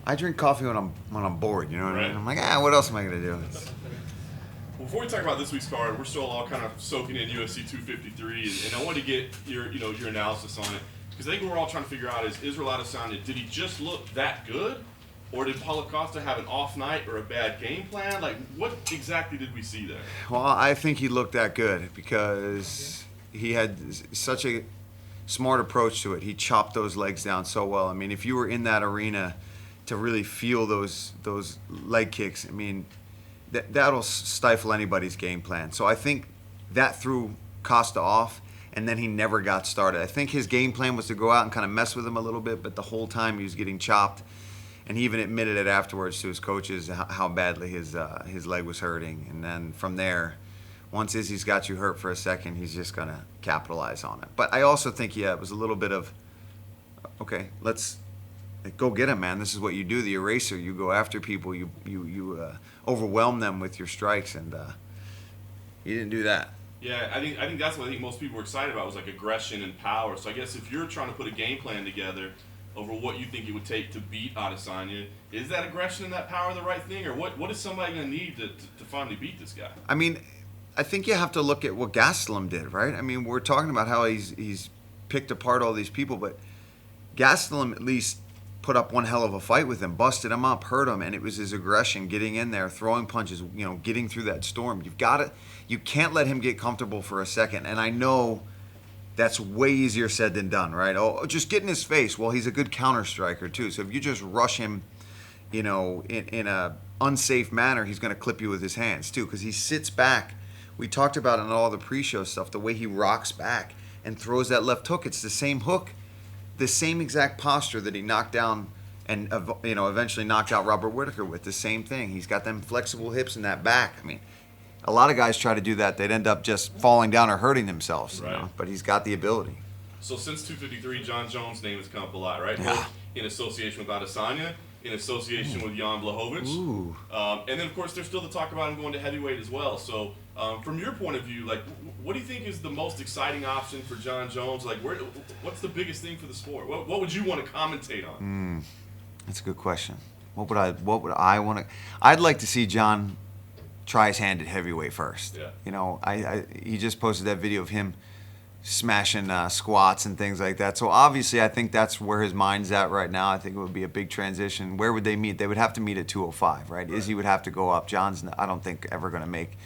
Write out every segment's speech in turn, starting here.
I drink coffee when I'm bored. You know what I Right. mean? I'm like, what else am I gonna do? Before we talk about this week's card, we're still all kind of soaking in UFC 253, and I wanted to get your analysis on it because I think we're all trying to figure out is Israel Adesanya, did he just look that good, or did Paulo Costa have an off night or a bad game plan? Like, what exactly did we see there? Well, I think he looked that good because he had such a smart approach to it. He chopped those legs down so well. I mean, if you were in that arena to really feel those leg kicks, I mean, that'll stifle anybody's game plan. So I think that threw Costa off, and then he never got started. I think his game plan was to go out and kind of mess with him a little bit, but the whole time he was getting chopped, and he even admitted it afterwards to his coaches how badly his leg was hurting. And then from there, once Izzy's got you hurt for a second, he's just going to capitalize on it. But I also think, it was a little bit of, okay, let's go get him, man. This is what you do, the eraser. You go after people. You overwhelm them with your strikes, and he didn't do that. Yeah, I think that's what I think most people were excited about was like aggression and power. So I guess if you're trying to put a game plan together over what you think it would take to beat Adesanya, is that aggression and that power the right thing, or what is somebody going to need to finally beat this guy? I mean, I think you have to look at what Gastelum did, right? I mean, we're talking about how he's picked apart all these people, but Gastelum at least put up one hell of a fight with him, busted him up, hurt him, and it was his aggression, getting in there, throwing punches, getting through that storm. You can't let him get comfortable for a second. And I know that's way easier said than done, right? Oh, just get in his face. Well, he's a good counter striker too. So if you just rush him, in a unsafe manner, he's going to clip you with his hands too, because he sits back. We talked about it in all the pre-show stuff, the way he rocks back and throws that left hook. It's the same hook, the same exact posture that he knocked down and eventually knocked out Robert Whittaker with. The same thing. He's got them flexible hips and that back. I mean, a lot of guys try to do that. They'd end up just falling down or hurting themselves. Right. But he's got the ability. So since 253, John Jones' name has come up a lot, right? Yeah. Both in association with Adesanya, in association with Jan Blachowicz. Ooh. And then, of course, there's still the talk about him going to heavyweight as well. So from your point of view, like, what do you think is the most exciting option for John Jones? Like, what's the biggest thing for the sport? What would you want to commentate on? That's a good question. What would I want to? I'd like to see John try his hand at heavyweight first. Yeah. He just posted that video of him smashing squats and things like that. So obviously, I think that's where his mind's at right now. I think it would be a big transition. Where would they meet? They would have to meet at 205, right? Izzy would have to go up. John's, I don't think, ever going to make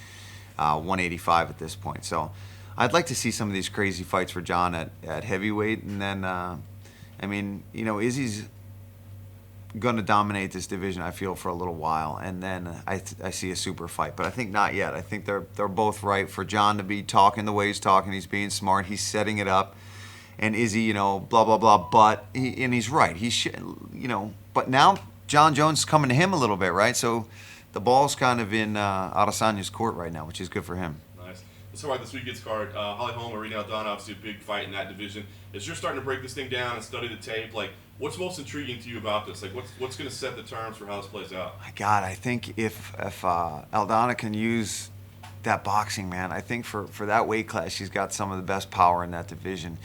185 at this point. So I'd like to see some of these crazy fights for John at heavyweight. And then, Izzy's going to dominate this division, I feel, for a little while. And then I see a super fight. But I think not yet. I think they're both right for John to be talking the way he's talking. He's being smart. He's setting it up. And Izzy, blah, blah, blah. But, he's right. But now John Jones is coming to him a little bit, right? So the ball's kind of in Adesanya's court right now, which is good for him. Nice. Let's talk about this weekend's card. Holly Holm, Arena Aldana, obviously a big fight in that division. As you're starting to break this thing down and study the tape, like, what's most intriguing to you about this? Like, what's going to set the terms for how this plays out? My God, I think if Aldana can use that boxing, man, I think for that weight class, she's got some of the best power in that division.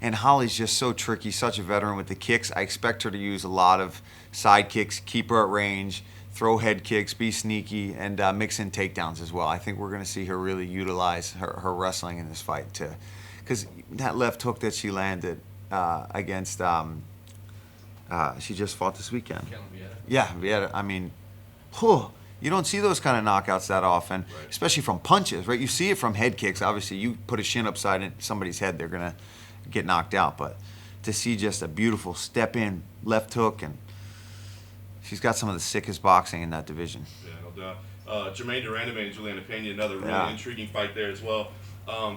And Holly's just so tricky, such a veteran with the kicks. I expect her to use a lot of side kicks, keep her at range, throw head kicks, be sneaky, and mix in takedowns as well. I think we're going to see her really utilize her wrestling in this fight too. Because that left hook that she landed against... she just fought this weekend. Yeah, Vieta. I mean, you don't see those kind of knockouts that often, right, especially from punches, right? You see it from head kicks. Obviously, you put a shin upside in somebody's head, they're going to get knocked out. But to see just a beautiful step-in left hook, and she's got some of the sickest boxing in that division. Yeah, no doubt. Jermaine Durandame and Juliana Pena, another really intriguing fight there as well.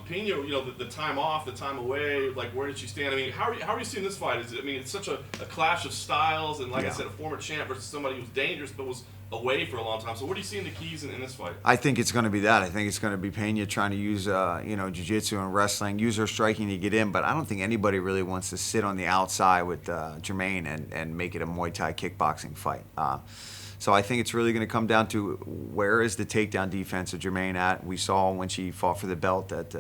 Pena, the time off, the time away, like, where did she stand? I mean, how are you seeing this fight? It's such a clash of styles, and like I said, a former champ versus somebody who's dangerous but was away for a long time. So what are you seeing the keys in this fight? I think it's going to be that. I think it's going to be Pena trying to use, jiu-jitsu and wrestling, use her striking to get in, but I don't think anybody really wants to sit on the outside with Jermaine and make it a Muay Thai kickboxing fight. So I think it's really going to come down to where is the takedown defense of Jermaine at. We saw when she fought for the belt that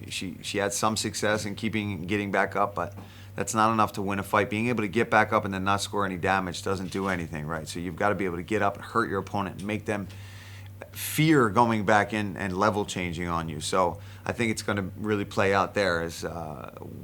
she had some success in getting back up, but that's not enough to win a fight. Being able to get back up and then not score any damage doesn't do anything, right? So you've got to be able to get up and hurt your opponent and make them fear going back in and level changing on you. So I think it's going to really play out there is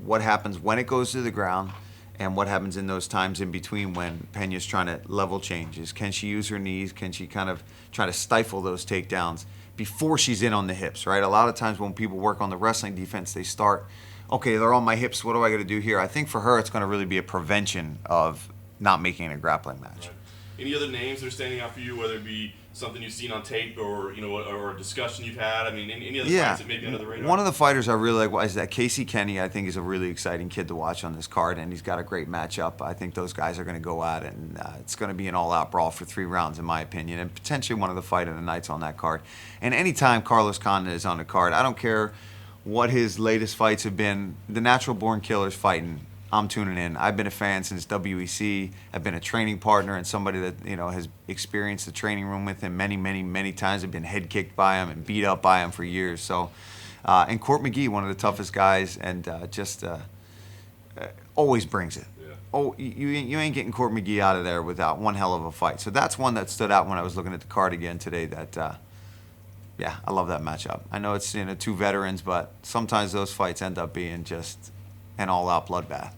what happens when it goes to the ground and what happens in those times in between when Pena's trying to level changes. Can she use her knees? Can she kind of try to stifle those takedowns before she's in on the hips, right? A lot of times when people work on the wrestling defense, they start, okay, they're on my hips. What do I got to do here? I think for her, it's going to really be a prevention of not making a grappling match. Right. Any other names that are standing out for you, whether it be something you've seen on tape or or a discussion you've had? I mean, any other fights that may be under the radar? One of the fighters I really like is that Casey Kenny. I think is a really exciting kid to watch on this card, and he's got a great matchup. I think those guys are going to go at it, and it's going to be an all-out brawl for 3 rounds, in my opinion, and potentially one of the fight of the nights on that card. And anytime Carlos Condit is on the card, I don't care what his latest fights have been. The Natural Born Killer's fighting. I'm tuning in. I've been a fan since WEC. I've been a training partner and somebody that has experienced the training room with him many, many, many times. I've been head kicked by him and beat up by him for years. So, and Court McGee, one of the toughest guys, and just always brings it. Yeah. Oh, you ain't getting Court McGee out of there without one hell of a fight. So that's one that stood out when I was looking at the card again today. That yeah, I love that matchup. I know it's 2 veterans, but sometimes those fights end up being just an all-out bloodbath.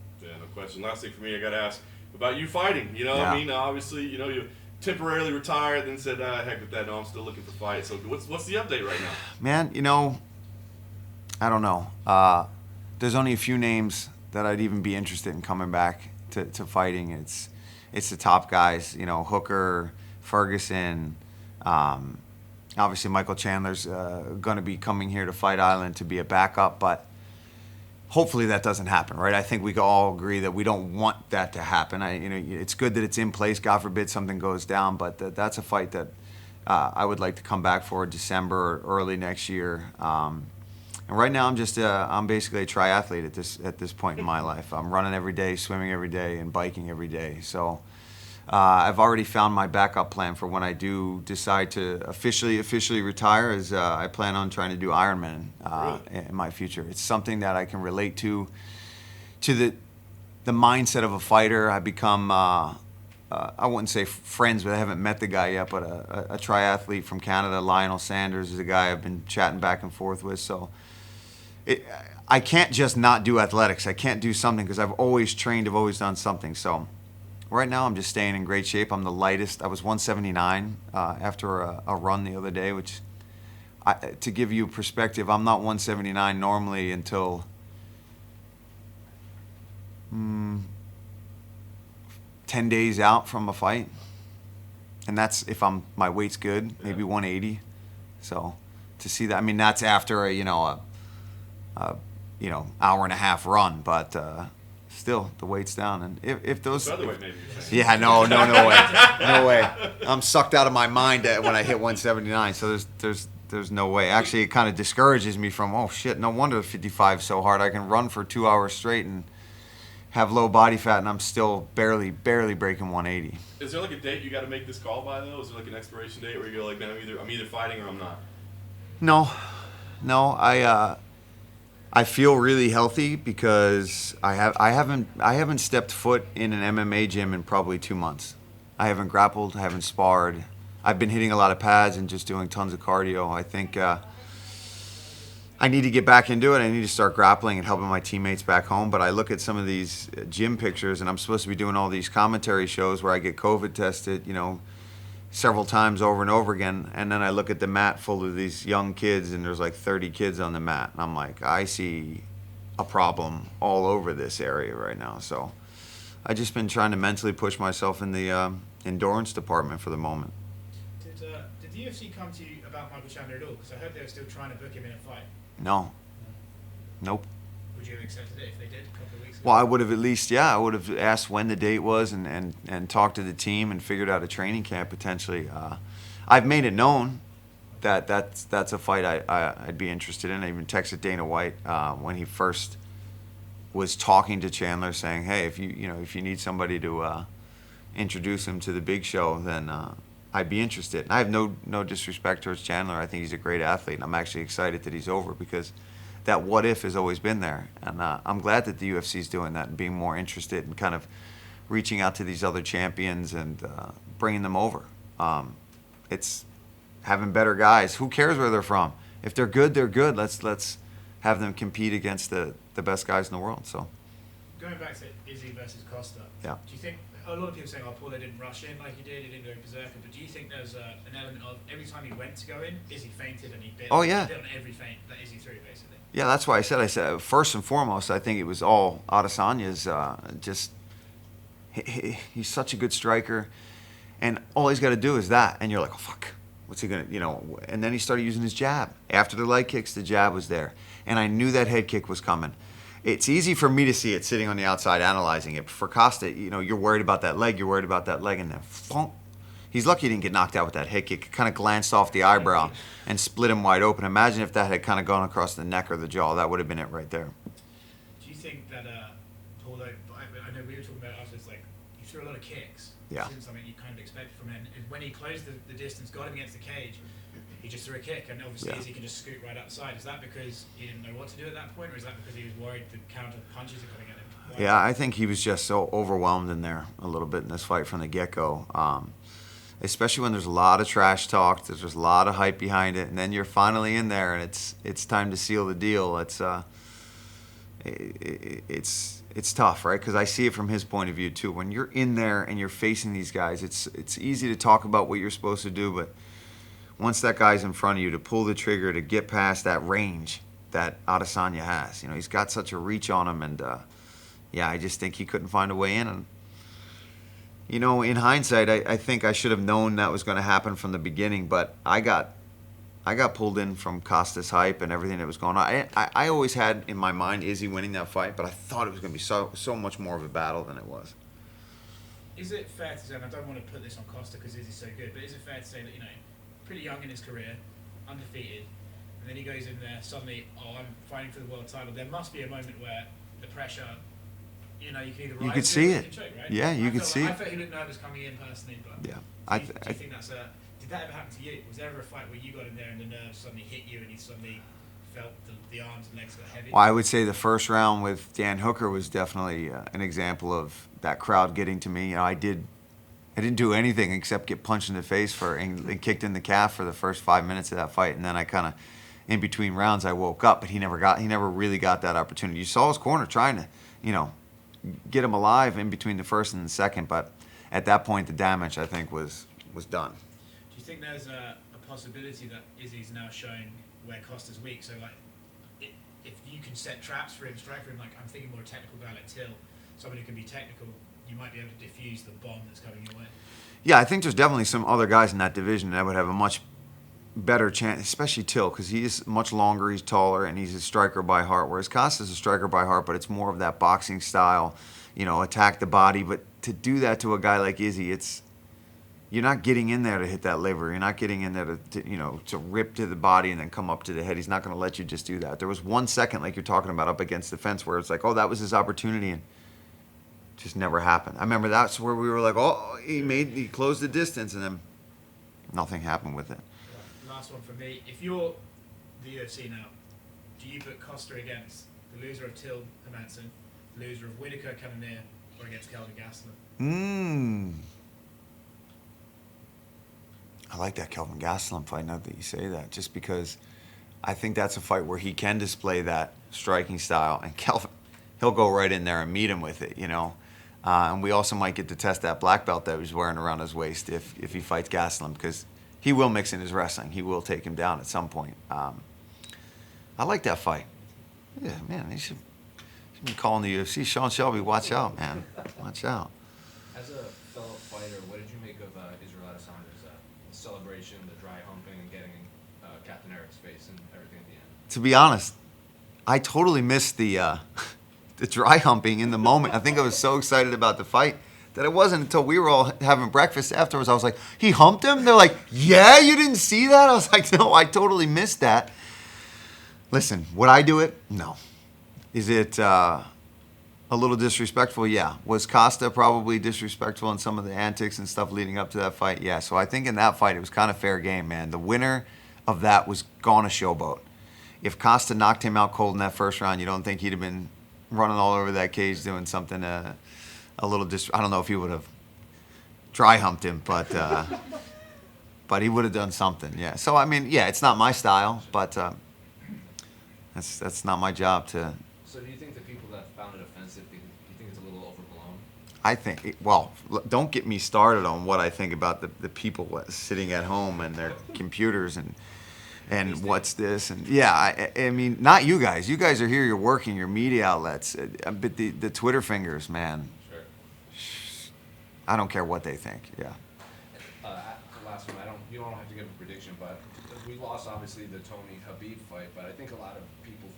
Question. Last thing for me, I got to ask about you fighting. I mean, obviously, you temporarily retired, then said, heck with that. No, I'm still looking for fights. So what's the update right now? Man, I don't know. There's only a few names that I'd even be interested in coming back to fighting. It's the top guys. Hooker, Ferguson. Obviously, Michael Chandler's going to be coming here to Fight Island to be a backup, but hopefully that doesn't happen, right? I think we can all agree that we don't want that to happen. It's good that it's in place. God forbid something goes down, but that's a fight that I would like to come back for December or early next year. And right now, I'm basically a triathlete at this point in my life. I'm running every day, swimming every day, and biking every day. So I've already found my backup plan for when I do decide to officially retire. Is I plan on trying to do Ironman in my future. It's something that I can relate to the mindset of a fighter. I become I wouldn't say friends, but I haven't met the guy yet. But a triathlete from Canada, Lionel Sanders, is a guy I've been chatting back and forth with. So I can't just not do athletics. I can't do something because I've always trained. I've always done something. So. Right now, I'm just staying in great shape. I'm the lightest. I was 179 after a run the other day, which, to give you perspective, I'm not 179 normally until 10 days out from a fight. And that's if my weight's good, maybe 180. So to see that, I mean, that's after a hour and a half run, but still, the weight's down, and if those, featherweight maybe. Yeah, no way, no way. I'm sucked out of my mind when I hit 179. So there's no way. Actually, it kind of discourages me from. Oh shit! No wonder 55 is so hard. I can run for 2 hours straight and have low body fat, and I'm still barely breaking 180. Is there like a date you got to make this call by though? Is there like an expiration date where you go like, man, I'm either fighting or I'm not? No. I feel really healthy because I haven't stepped foot in an MMA gym in probably 2 months. I haven't grappled, I haven't sparred. I've been hitting a lot of pads and just doing tons of cardio. I think I need to get back into it. I need to start grappling and helping my teammates back home. But I look at some of these gym pictures, and I'm supposed to be doing all these commentary shows where I get COVID tested, several times over and over again, and then I look at the mat full of these young kids, and there's like 30 kids on the mat, and I'm like, I see a problem all over this area right now. So I've just been trying to mentally push myself in the endurance department for the moment. Did the UFC come to you about Michael Chandler at all? Because I heard they were still trying to book him in a fight. No. Nope. Would you have accepted it if they did a couple of weeks ago? Well, I would have at least, I would have asked when the date was and talked to the team and figured out a training camp potentially. I've made it known that that's a fight I'd be interested in. I even texted Dana White when he first was talking to Chandler, saying, "Hey, if you need somebody to introduce him to the big show, then I'd be interested." And I have no disrespect towards Chandler. I think he's a great athlete, and I'm actually excited that he's over because that what if has always been there. And I'm glad that the UFC is doing that and being more interested and kind of reaching out to these other champions and bringing them over. It's having better guys. Who cares where they're from? If they're good, they're good. Let's have them compete against the best guys in the world. So Going back to Izzy versus Costa, Yeah. do you think, a lot of people saying, oh, Paulo didn't rush in like he did, he didn't go berserker, but do you think there's an element of every time he went to go in, Izzy fainted and he bit, Oh, yeah. he bit on every feint that Izzy threw, basically? yeah, that's why I said first and foremost, I think it was all Adesanya's he's such a good striker, and all he's got to do is that, and you're like, oh fuck, what's he gonna, And then he started using his jab. After the leg kicks, the jab was there, and I knew that head kick was coming. It's easy for me to see it sitting on the outside analyzing it. But for Costa, you're worried about that leg, and then funk. He's lucky he didn't get knocked out with that head kick. It kind of glanced off the eyebrow and split him wide open. Imagine if that had kind of gone across the neck or the jaw. That would have been it right there. Do you think that Paulo, I know we were talking about after, it's like, he threw a lot of kicks. Yeah. This isn't something you kind of expected from him. And when he closed the distance, got him against the cage, he just threw a kick, and obviously Yeah. Izzy can just scoot right outside. Is that because he didn't know what to do at that point, or is that because he was worried the counter punches are coming at him? Why? Yeah, I think he was just so overwhelmed in there a little bit in this fight from the get-go. Especially when there's a lot of trash talk, there's a lot of hype behind it, and then you're finally in there, and it's time to seal the deal. It's tough, right? Because I see it from his point of view too. When you're in there and you're facing these guys, it's easy to talk about what you're supposed to do, but once that guy's in front of you, to pull the trigger, to get past that range that Adesanya has, he's got such a reach on him, and I just think he couldn't find a way in. And in hindsight, I think I should have known that was going to happen from the beginning, but I got pulled in from Costa's hype and everything that was going on. I always had in my mind Izzy winning that fight, but I thought it was going to be so much more of a battle than it was. Is it fair to say, and I don't want to put this on Costa because Izzy's so good, but is it fair to say that, pretty young in his career, undefeated, and then he goes in there, suddenly, I'm fighting for the world title. There must be a moment where the pressure, you can either rise could see or it. you can choke, right? Yeah, you could see I it. felt he looked nervous coming in personally, but Yeah. do you think that's did that ever happen to you? Was there ever a fight where you got in there and the nerves suddenly hit you and you suddenly felt the arms and legs got heavy? Well, I would say the first round with Dan Hooker was definitely an example of that crowd getting to me. I didn't do anything except get punched in the face and kicked in the calf for the first 5 minutes of that fight, and then I kind of, in between rounds, I woke up, but he never really got that opportunity. You saw his corner trying to, get him alive in between the first and the second, but at that point, the damage I think was done. Do you think there's a possibility that Izzy's now showing where Costa's weak? So if you can set traps for him, strike for him, I'm thinking more a technical guy like Till, somebody who can be technical, you might be able to diffuse the bomb that's coming your way. Yeah, I think there's definitely some other guys in that division that would have a much better chance, especially Till, because he's much longer, he's taller, and he's a striker by heart, whereas Costa's a striker by heart, but it's more of that boxing style, attack the body. But to do that to a guy like Izzy, you're not getting in there to hit that liver. You're not getting in there to rip to the body and then come up to the head. He's not going to let you just do that. There was 1 second, like you're talking about, up against the fence where it's like, oh, that was his opportunity, and just never happened. I remember that's where we were like, oh, he closed the distance, and then nothing happened with it. Right, last one from me. If you're the UFC now, do you put Costa against the loser of Till Hermanson, the loser of Whittaker Cannonier, or against Kelvin Gastelum? I like that Kelvin Gastelum fight, now that you say that, just because I think that's a fight where he can display that striking style, and Kelvin, he'll go right in there and meet him with it, and we also might get to test that black belt that he's wearing around his waist if he fights Gastelum, because he will mix in his wrestling. He will take him down at some point. I like that fight. Yeah, man, he should be calling the UFC. Sean Shelby, watch out, man. Watch out. As a fellow fighter, what did you make of Israel Adesanya's celebration, the dry humping, and getting Captain Eric's face and everything at the end? To be honest, I totally missed the dry humping in the moment. I think I was so excited about the fight that it wasn't until we were all having breakfast afterwards. I was like, he humped him? They're like, yeah, you didn't see that? I was like, no, I totally missed that. Listen, would I do it? No. Is it a little disrespectful? Yeah. Was Costa probably disrespectful in some of the antics and stuff leading up to that fight? Yeah. So I think in that fight, it was kind of fair game, man. The winner of that was gone a showboat. if Costa knocked him out cold in that first round, you don't think he'd have been running all over that cage doing something a little I don't know if he would have dry humped him, but he would have done something. Yeah. So I mean, yeah, it's not my style, but that's not my job to. So do you think the people that found it offensive, do you think it's a little overblown? I think, well, don't get me started on what I think about the people sitting at home and their computers and what's this and yeah, I mean, not you guys. You guys are here. You're working. Your media outlets, but the Twitter fingers, man. Sure. I don't care what they think. Yeah. The last one, you don't have to give a prediction, but we lost obviously the Tony Habib fight, but I think a lot of people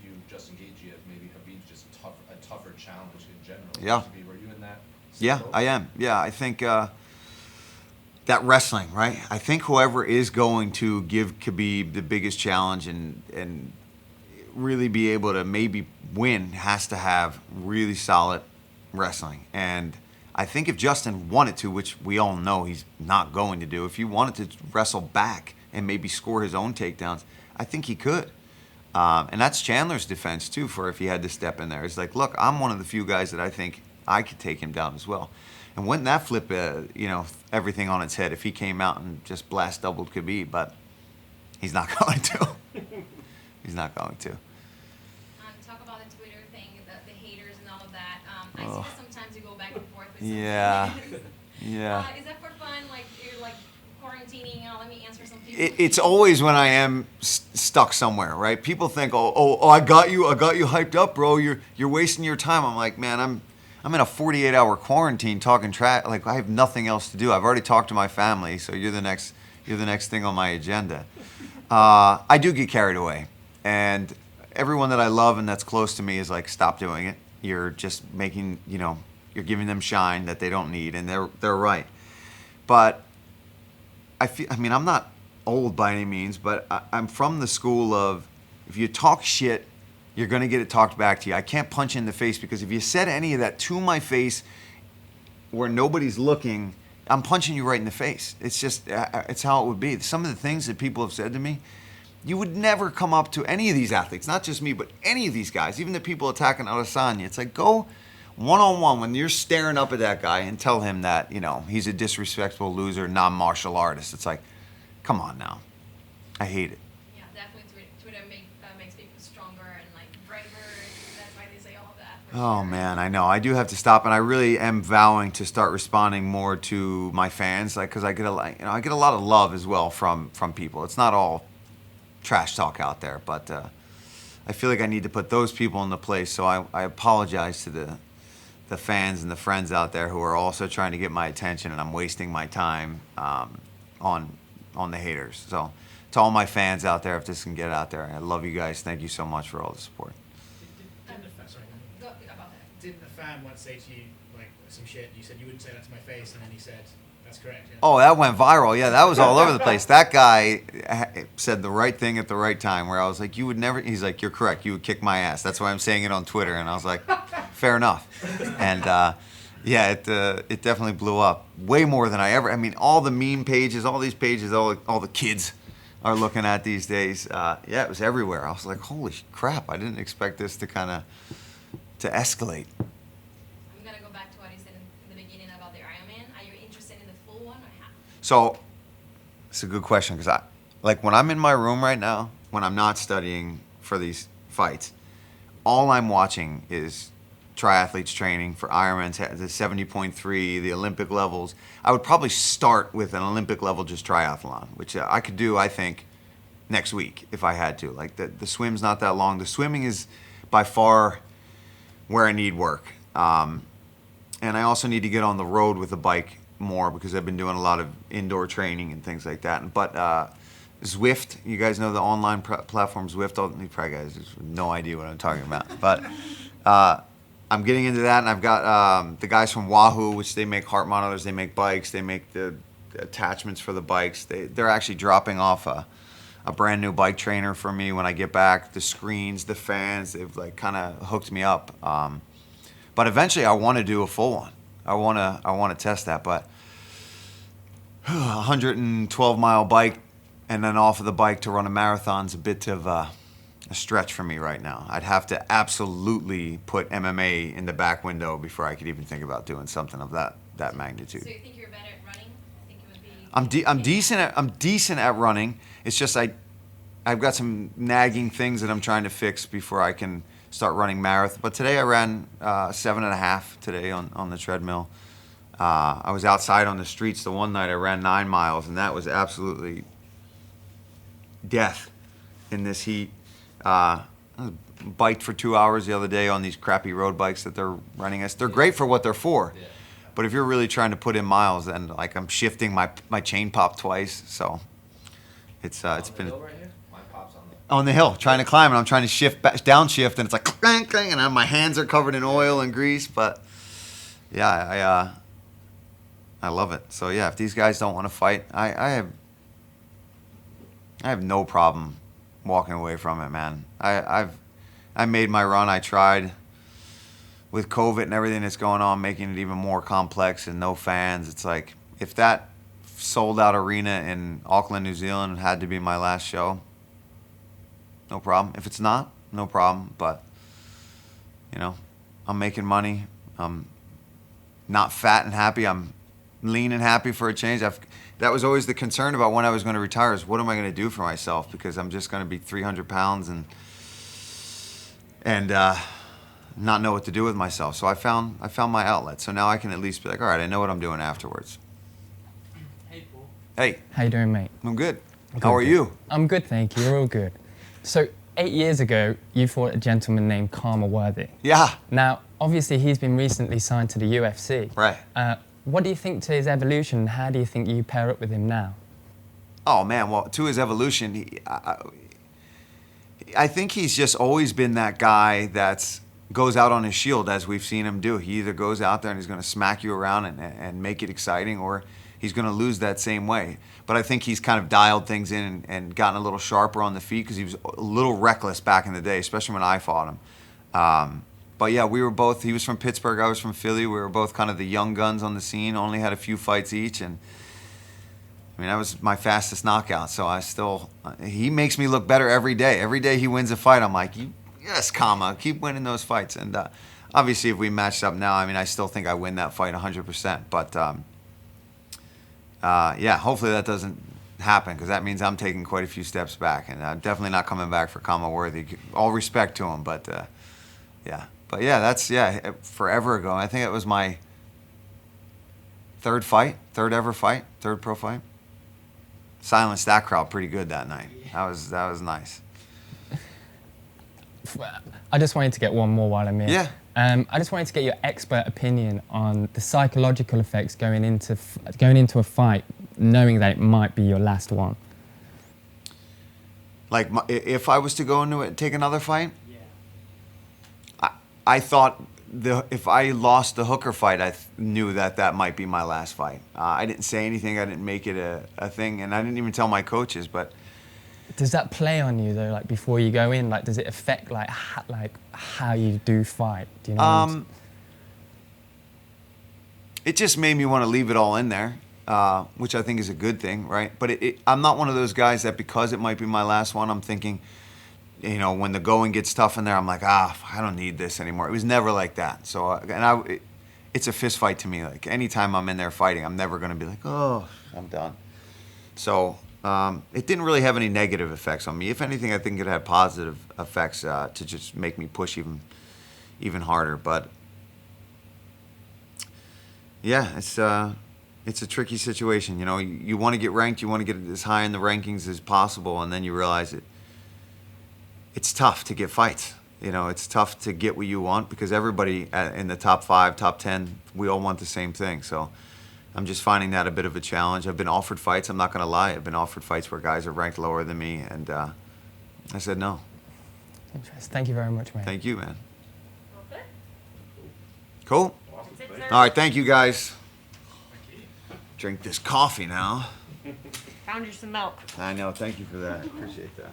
view Justin Gaethje as maybe Habib's just a tougher challenge in general. Yeah. Were you in that? Yeah, I am. Yeah, I think that wrestling, right? I think whoever is going to give Khabib the biggest challenge and really be able to maybe win has to have really solid wrestling. And I think if Justin wanted to, which we all know he's not going to do, if he wanted to wrestle back and maybe score his own takedowns, I think he could. And that's Chandler's defense, too, for if he had to step in there. It's like, look, I'm one of the few guys that I think I could take him down as well. And wouldn't that flip, everything on its head if he came out and just blast doubled Khabib? But he's not going to. He's not going to. Talk about the Twitter thing, the haters and all of that. I see that sometimes you go back and forth with some Yeah. things. Yeah. Is that for fun? Like you're like quarantining? Let me answer some people. It's always when I am stuck somewhere, right? People think, oh, I got you hyped up, bro. You're wasting your time. I'm like, man, I'm in a 48-hour quarantine talking trash. Like I have nothing else to do. I've already talked to my family, so you're the next thing on my agenda. I do get carried away, and everyone that I love and that's close to me is like, stop doing it. You're just making, you're giving them shine that they don't need, and they're right. But I'm not old by any means, but I'm from the school of if you talk shit, you're going to get it talked back to you. I can't punch you in the face because if you said any of that to my face where nobody's looking, I'm punching you right in the face. It's just, it's how it would be. Some of the things that people have said to me, you would never come up to any of these athletes, not just me, but any of these guys, even the people attacking Adesanya. It's like, go one-on-one when you're staring up at that guy and tell him that, he's a disrespectful loser, non-martial artist. It's like, come on now. I hate it. Yeah, definitely Twitter makes people stronger and like braver. That's why they say all of that. Oh man, I know. I do have to stop, and I really am vowing to start responding more to my fans, like because I get a lot of love as well from people. It's not all trash talk out there, but I feel like I need to put those people in the place. So I apologize to the fans and the friends out there who are also trying to get my attention, and I'm wasting my time on the haters. So to all my fans out there, if this can get out there, I love you guys. Thank you so much for all the support. Didn't a fan once say to you like some shit? You said you wouldn't say that to my face, and then he said, "That's correct." Yeah? Oh, that went viral. Yeah, that was all over the place. That guy said the right thing at the right time. Where I was like, "You would never." He's like, "You're correct. You would kick my ass." That's why I'm saying it on Twitter. And I was like, "Fair enough." And yeah, it definitely blew up way more than I ever. I mean, all the meme pages, all these pages, all the kids are looking at these days. Yeah, it was everywhere. I was like, "Holy crap!" I didn't expect this to escalate. I'm gonna go back to what you said in the beginning about the Ironman. Are you interested in the full one or half? So, it's a good question because when I'm in my room right now, when I'm not studying for these fights, all I'm watching is triathletes training for Ironmans, the 70.3, the Olympic levels. I would probably start with an Olympic level just triathlon, which I could do, I think, next week if I had to. Like the swim's not that long. The swimming is by far where I need work. And I also need to get on the road with the bike more because I've been doing a lot of indoor training and things like that. But Zwift, you guys know the online platform Zwift. You probably guys have no idea what I'm talking about. But I'm getting into that, and I've got the guys from Wahoo, which they make heart monitors, they make bikes, they make the attachments for the bikes. They're actually dropping off a brand new bike trainer for me when I get back. The screens, the fans, they've like kind of hooked me up. But eventually I want to do a full one. I want to test that, but 112-mile bike and then off of the bike to run a marathon's a bit of a stretch for me right now. I'd have to absolutely put MMA in the back window before I could even think about doing something of that magnitude. So you think you're better at running? I think it would be. I'm decent at running. It's just I've got some nagging things that I'm trying to fix before I can start running marathon. But today I ran 7.5 today on the treadmill. I was outside on the streets. The one night I ran 9 miles, and that was absolutely death in this heat. I biked for 2 hours the other day on these crappy road bikes that they're running us. They're great for what they're for. Yeah. But if you're really trying to put in miles, then like I'm shifting my chain pop twice, so it's been Hill right here? Mine pops on the. on the hill trying to climb, and I'm trying to downshift, and it's like clang, clang, and my hands are covered in oil and grease. But yeah, I love it. So yeah, if these guys don't want to fight, I have no problem walking away from it, man. I made my run. I tried. With COVID and everything that's going on, making it even more complex and no fans, it's like if that sold out arena in Auckland, New Zealand had to be my last show, no problem. If it's not, no problem. But, you know, I'm making money. I'm not fat and happy. I'm lean and happy for a change. That was always the concern about when I was going to retire is what am I going to do for myself? Because I'm just going to be 300 pounds and not know what to do with myself. So I found my outlet. So now I can at least be like, all right, I know what I'm doing afterwards. Hey, Paul. Hey, How you doing, mate? I'm good. Good, How are good. you? I'm good, thank you. We're all good. So 8 years ago, you fought a gentleman named Karma Worthy. Yeah, Now, obviously, he's been recently signed to the UFC. right. What do you think to his evolution, and how do you think you pair up with him now? Oh man, well, to his evolution, I think he's just always been that guy that's goes out on his shield, as we've seen him do. He either goes out there and he's going to smack you around and make it exciting, or he's going to lose that same way. But I think he's kind of dialed things in and gotten a little sharper on the feet because he was a little reckless back in the day, especially when I fought him. But yeah, we were both, he was from Pittsburgh, I was from Philly. We were both kind of the young guns on the scene, only had a few fights each. And I mean, that was my fastest knockout. So he makes me look better every day. Every day he wins a fight, I'm like, yes, Kama, keep winning those fights. And obviously, if we matched up now, I mean, I still think I win that fight 100%. But yeah, hopefully that doesn't happen because that means I'm taking quite a few steps back. And I'm definitely not coming back for Kama Worthy. All respect to him, but yeah. But yeah, that's, forever ago. I think it was my third ever fight, third pro fight. Silenced that crowd pretty good that night. That was nice. I just wanted to get one more while I'm here. Yeah. I just wanted to get your expert opinion on the psychological effects going into a fight, knowing that it might be your last one. Like, if I was to go into it, take another fight, Yeah. I thought if I lost the Hooker fight, I knew that might be my last fight. I didn't say anything. I didn't make it a thing, and I didn't even tell my coaches. But Does that play on you though? Like before you go in, like does it affect like how you do fight? Do you know? What I'm it just made me want to leave it all in there, which I think is a good thing, right? But I'm not one of those guys that because it might be my last one, I'm thinking, you know, when the going gets tough in there, I'm like, I don't need this anymore. It was never like that. So, it's a fist fight to me. Like anytime I'm in there fighting, I'm never going to be like, oh, I'm done. So, it didn't really have any negative effects on me. If anything, I think it had positive effects to just make me push even harder. But yeah, it's a tricky situation. You know, you want to get ranked, you want to get as high in the rankings as possible, and then you realize it's tough to get fights. You know, it's tough to get what you want because everybody in the top 5, top 10, we all want the same thing. So I'm just finding that a bit of a challenge. I've been offered fights. I'm not going to lie. I've been offered fights where guys are ranked lower than me, and I said no. interesting. Thank you very much, mate. Thank you, man. Okay. Cool? Awesome. That's it, Thank sir. All right, thank you, guys. Thank you. Drink this coffee now. Found you some milk. I know. Thank you for that. Appreciate that.